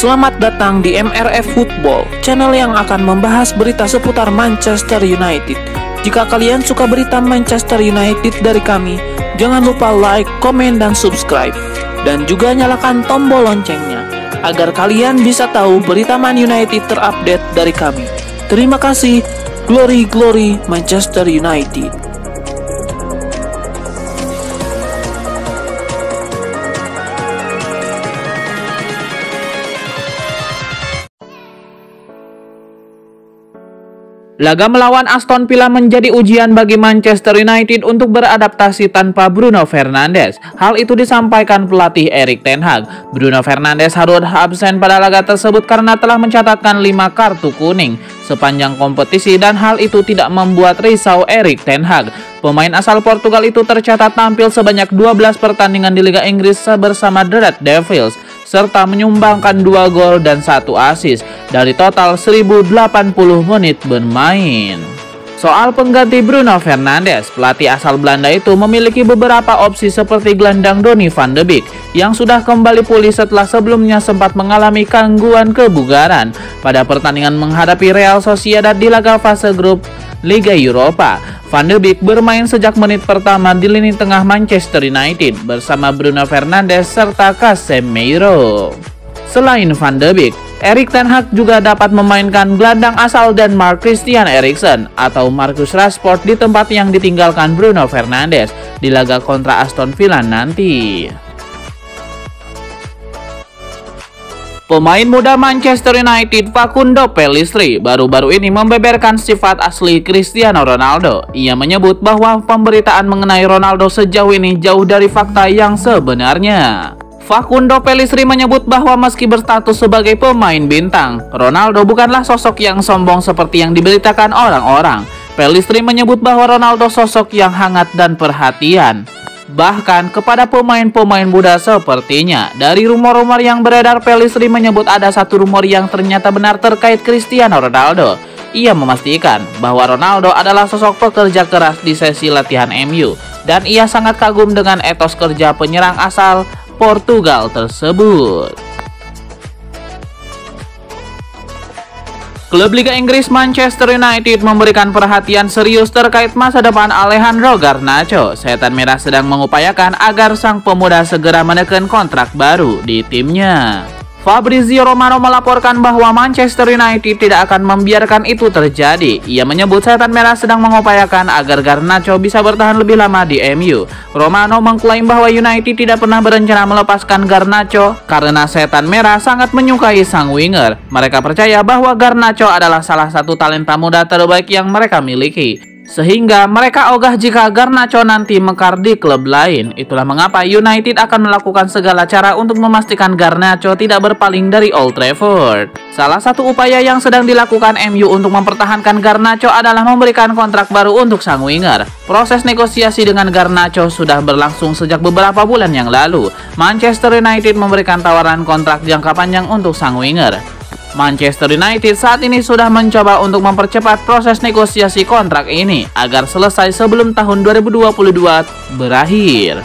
Selamat datang di MRF Football, channel yang akan membahas berita seputar Manchester United. Jika kalian suka berita Manchester United dari kami, jangan lupa like, komen, dan subscribe. Dan juga nyalakan tombol loncengnya, agar kalian bisa tahu berita Man United terupdate dari kami. Terima kasih, Glory Glory Manchester United. Laga melawan Aston Villa menjadi ujian bagi Manchester United untuk beradaptasi tanpa Bruno Fernandes. Hal itu disampaikan pelatih Erik ten Hag. Bruno Fernandes harus absen pada laga tersebut karena telah mencatatkan 5 kartu kuning sepanjang kompetisi, dan hal itu tidak membuat risau Erik ten Hag. Pemain asal Portugal itu tercatat tampil sebanyak 12 pertandingan di Liga Inggris bersama The Red Devils, serta menyumbangkan 2 gol dan 1 assist dari total 1080 menit bermain. Soal pengganti Bruno Fernandes, pelatih asal Belanda itu memiliki beberapa opsi seperti gelandang Donny van de Beek yang sudah kembali pulih setelah sebelumnya sempat mengalami gangguan kebugaran pada pertandingan menghadapi Real Sociedad di laga fase grup Liga Eropa. Van de Beek bermain sejak menit pertama di lini tengah Manchester United bersama Bruno Fernandes serta Casemiro. Selain Van de Beek, Erik ten Hag juga dapat memainkan gelandang asal Denmark Christian Eriksen atau Marcus Rashford di tempat yang ditinggalkan Bruno Fernandes di laga kontra Aston Villa nanti. Pemain muda Manchester United Facundo Pellistri baru-baru ini membeberkan sifat asli Cristiano Ronaldo. Ia menyebut bahwa pemberitaan mengenai Ronaldo sejauh ini jauh dari fakta yang sebenarnya. Facundo Pellistri menyebut bahwa meski berstatus sebagai pemain bintang, Ronaldo bukanlah sosok yang sombong seperti yang diberitakan orang-orang. Pellistri menyebut bahwa Ronaldo sosok yang hangat dan perhatian, bahkan kepada pemain-pemain muda sepertinya. Dari rumor-rumor yang beredar, Pellistri menyebut ada satu rumor yang ternyata benar terkait Cristiano Ronaldo. Ia memastikan bahwa Ronaldo adalah sosok pekerja keras di sesi latihan MU, dan ia sangat kagum dengan etos kerja penyerang asal Portugal tersebut. Klub Liga Inggris Manchester United memberikan perhatian serius terkait masa depan Alejandro Garnacho. Setan Merah sedang mengupayakan agar sang pemuda segera menekan kontrak baru di timnya. Fabrizio Romano melaporkan bahwa Manchester United tidak akan membiarkan itu terjadi. Ia menyebut Setan Merah sedang mengupayakan agar Garnacho bisa bertahan lebih lama di MU. Romano mengklaim bahwa United tidak pernah berencana melepaskan Garnacho karena Setan Merah sangat menyukai sang winger. Mereka percaya bahwa Garnacho adalah salah satu talenta muda terbaik yang mereka miliki, sehingga mereka ogah jika Garnacho nanti mekar di klub lain. Itulah mengapa United akan melakukan segala cara untuk memastikan Garnacho tidak berpaling dari Old Trafford. Salah satu upaya yang sedang dilakukan MU untuk mempertahankan Garnacho adalah memberikan kontrak baru untuk sang winger. Proses negosiasi dengan Garnacho sudah berlangsung sejak beberapa bulan yang lalu. Manchester United memberikan tawaran kontrak jangka panjang untuk sang winger. Manchester United saat ini sudah mencoba untuk mempercepat proses negosiasi kontrak ini agar selesai sebelum tahun 2022 berakhir.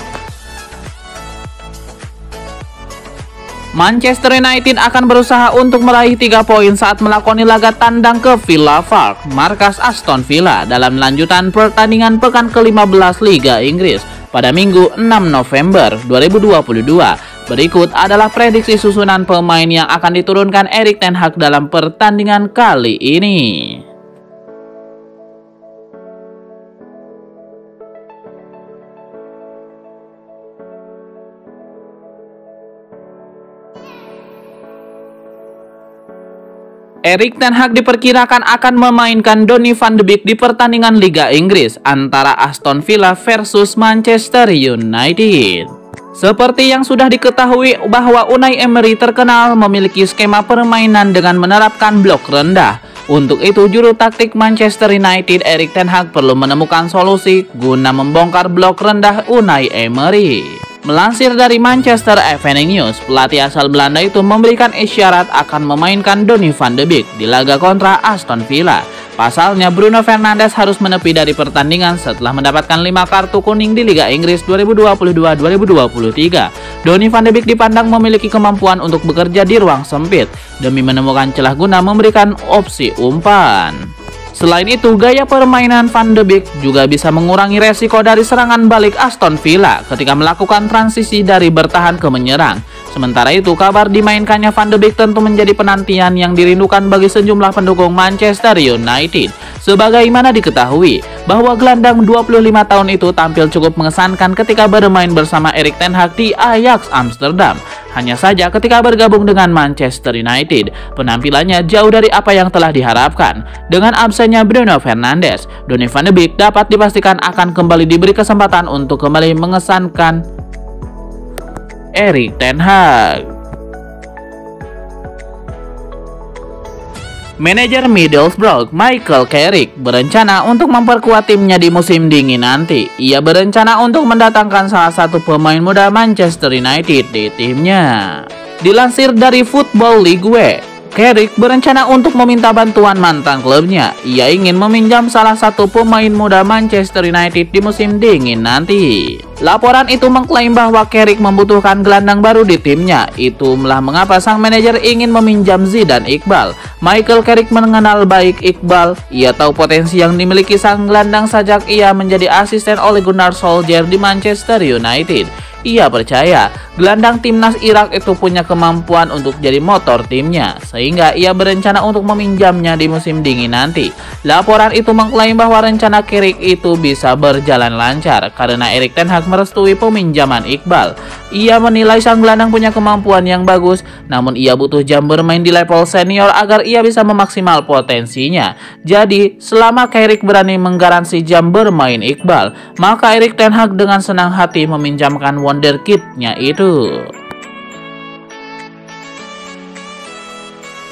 Manchester United akan berusaha untuk meraih 3 poin saat melakoni laga tandang ke Villa Park, markas Aston Villa, dalam lanjutan pertandingan pekan ke-15 Liga Inggris pada Minggu 6 November 2022. Berikut adalah prediksi susunan pemain yang akan diturunkan Erik ten Hag dalam pertandingan kali ini. Erik ten Hag diperkirakan akan memainkan Donny van de Beek di pertandingan Liga Inggris antara Aston Villa versus Manchester United. Seperti yang sudah diketahui bahwa Unai Emery terkenal memiliki skema permainan dengan menerapkan blok rendah. Untuk itu, juru taktik Manchester United Erik ten Hag perlu menemukan solusi guna membongkar blok rendah Unai Emery. Melansir dari Manchester Evening News, pelatih asal Belanda itu memberikan isyarat akan memainkan Donny van de Beek di laga kontra Aston Villa. Pasalnya, Bruno Fernandes harus menepi dari pertandingan setelah mendapatkan 5 kartu kuning di Liga Inggris 2022-2023. Donny van de Beek dipandang memiliki kemampuan untuk bekerja di ruang sempit demi menemukan celah guna memberikan opsi umpan. Selain itu, gaya permainan Van de Beek juga bisa mengurangi resiko dari serangan balik Aston Villa ketika melakukan transisi dari bertahan ke menyerang. Sementara itu, kabar dimainkannya Van de Beek tentu menjadi penantian yang dirindukan bagi sejumlah pendukung Manchester United. Sebagaimana diketahui, bahwa gelandang 25 tahun itu tampil cukup mengesankan ketika bermain bersama Erik ten Hag di Ajax Amsterdam. Hanya saja ketika bergabung dengan Manchester United, penampilannya jauh dari apa yang telah diharapkan. Dengan absennya Bruno Fernandes, Donny van de Beek dapat dipastikan akan kembali diberi kesempatan untuk kembali mengesankan Erik ten Hag. Manajer Middlesbrough, Michael Carrick, berencana untuk memperkuat timnya di musim dingin nanti. Ia berencana untuk mendatangkan salah satu pemain muda Manchester United di timnya. Dilansir dari Football League, Carrick berencana untuk meminta bantuan mantan klubnya. Ia ingin meminjam salah satu pemain muda Manchester United di musim dingin nanti. Laporan itu mengklaim bahwa Carrick membutuhkan gelandang baru di timnya. Itulah mengapa sang manajer ingin meminjam Zidane Iqbal. Michael Carrick mengenal baik Iqbal. Ia tahu potensi yang dimiliki sang gelandang sejak ia menjadi asisten Ole Gunnar Solskjaer di Manchester United. Ia percaya gelandang timnas Irak itu punya kemampuan untuk jadi motor timnya, sehingga ia berencana untuk meminjamnya di musim dingin nanti. Laporan itu mengklaim bahwa rencana Carrick itu bisa berjalan lancar karena Erik ten Hag merestui peminjaman Iqbal. Ia menilai sang gelandang punya kemampuan yang bagus, namun ia butuh jam bermain di level senior agar ia bisa memaksimal potensinya. Jadi, selama Carrick berani menggaransi jam bermain Iqbal, maka Erik ten Hag dengan senang hati meminjamkan wonderkid-nya itu.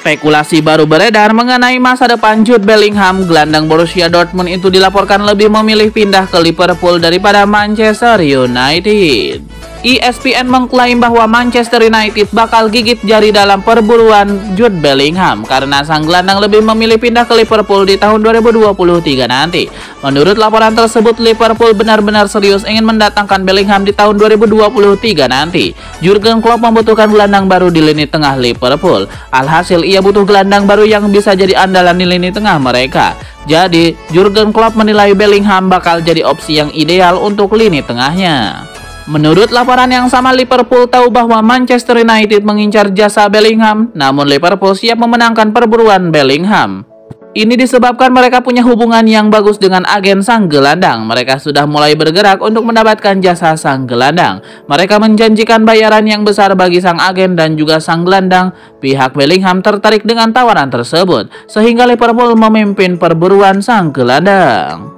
Spekulasi baru beredar mengenai masa depan Jude Bellingham. Gelandang Borussia Dortmund itu dilaporkan lebih memilih pindah ke Liverpool daripada Manchester United. ESPN mengklaim bahwa Manchester United bakal gigit jari dalam perburuan Jude Bellingham karena sang gelandang lebih memilih pindah ke Liverpool di tahun 2023 nanti. Menurut laporan tersebut, Liverpool benar-benar serius ingin mendatangkan Bellingham di tahun 2023 nanti. Jurgen Klopp membutuhkan gelandang baru di lini tengah Liverpool. Alhasil ia butuh gelandang baru yang bisa jadi andalan di lini tengah mereka. Jadi, Jurgen Klopp menilai Bellingham bakal jadi opsi yang ideal untuk lini tengahnya. Menurut laporan yang sama, Liverpool tahu bahwa Manchester United mengincar jasa Bellingham, namun Liverpool siap memenangkan perburuan Bellingham. Ini disebabkan mereka punya hubungan yang bagus dengan agen sang gelandang. Mereka sudah mulai bergerak untuk mendapatkan jasa sang gelandang. Mereka menjanjikan bayaran yang besar bagi sang agen dan juga sang gelandang. Pihak Bellingham tertarik dengan tawaran tersebut, sehingga Liverpool memimpin perburuan sang gelandang.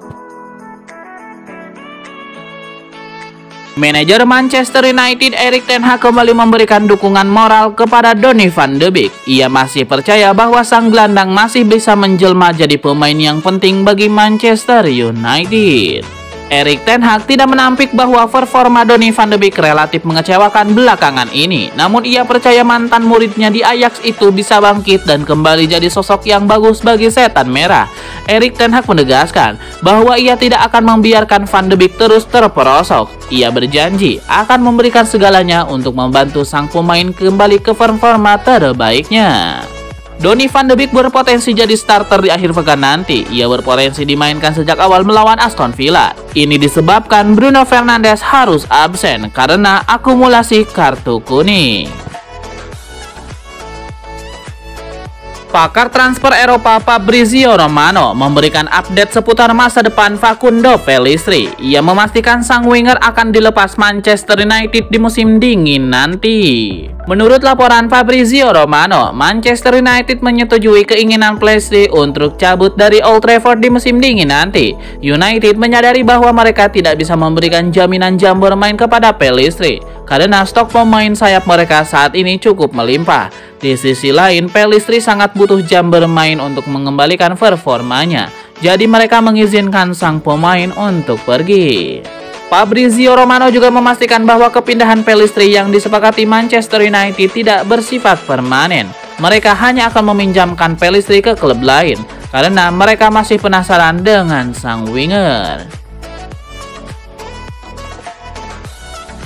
Manajer Manchester United Erik ten Hag kembali memberikan dukungan moral kepada Donny van de Beek. Ia masih percaya bahwa sang gelandang masih bisa menjelma jadi pemain yang penting bagi Manchester United. Erik ten Hag tidak menampik bahwa performa Donny van de Beek relatif mengecewakan belakangan ini. Namun ia percaya mantan muridnya di Ajax itu bisa bangkit dan kembali jadi sosok yang bagus bagi setan merah. Erik ten Hag menegaskan bahwa ia tidak akan membiarkan Van de Beek terus terperosok. Ia berjanji akan memberikan segalanya untuk membantu sang pemain kembali ke performa terbaiknya. Donny van de Beek berpotensi jadi starter di akhir pekan nanti. Ia berpotensi dimainkan sejak awal melawan Aston Villa. Ini disebabkan Bruno Fernandes harus absen karena akumulasi kartu kuning. Pakar transfer Eropa Fabrizio Romano memberikan update seputar masa depan Facundo Pellistri. Ia memastikan sang winger akan dilepas Manchester United di musim dingin nanti. Menurut laporan Fabrizio Romano, Manchester United menyetujui keinginan Pellistri untuk cabut dari Old Trafford di musim dingin nanti. United menyadari bahwa mereka tidak bisa memberikan jaminan jam bermain kepada Pellistri karena stok pemain sayap mereka saat ini cukup melimpah. Di sisi lain, Pellistri sangat butuh jam bermain untuk mengembalikan performanya. Jadi mereka mengizinkan sang pemain untuk pergi. Fabrizio Romano juga memastikan bahwa kepindahan Pellistri yang disepakati Manchester United tidak bersifat permanen. Mereka hanya akan meminjamkan Pellistri ke klub lain karena mereka masih penasaran dengan sang winger.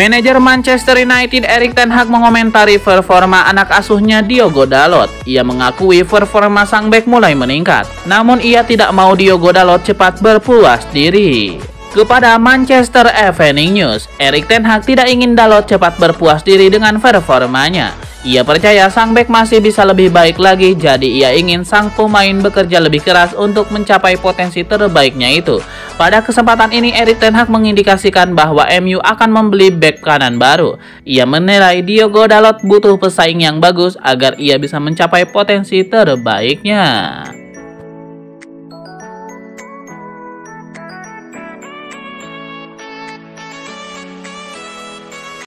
Manajer Manchester United Erik ten Hag mengomentari performa anak asuhnya Diogo Dalot. Ia mengakui performa sang bek mulai meningkat, namun ia tidak mau Diogo Dalot cepat berpuas diri. Kepada Manchester Evening News, Erik ten Hag tidak ingin Dalot cepat berpuas diri dengan performanya. Ia percaya sang bek masih bisa lebih baik lagi, jadi ia ingin sang pemain bekerja lebih keras untuk mencapai potensi terbaiknya itu. Pada kesempatan ini, Erik ten Hag mengindikasikan bahwa MU akan membeli bek kanan baru. Ia menilai Diogo Dalot butuh pesaing yang bagus agar ia bisa mencapai potensi terbaiknya.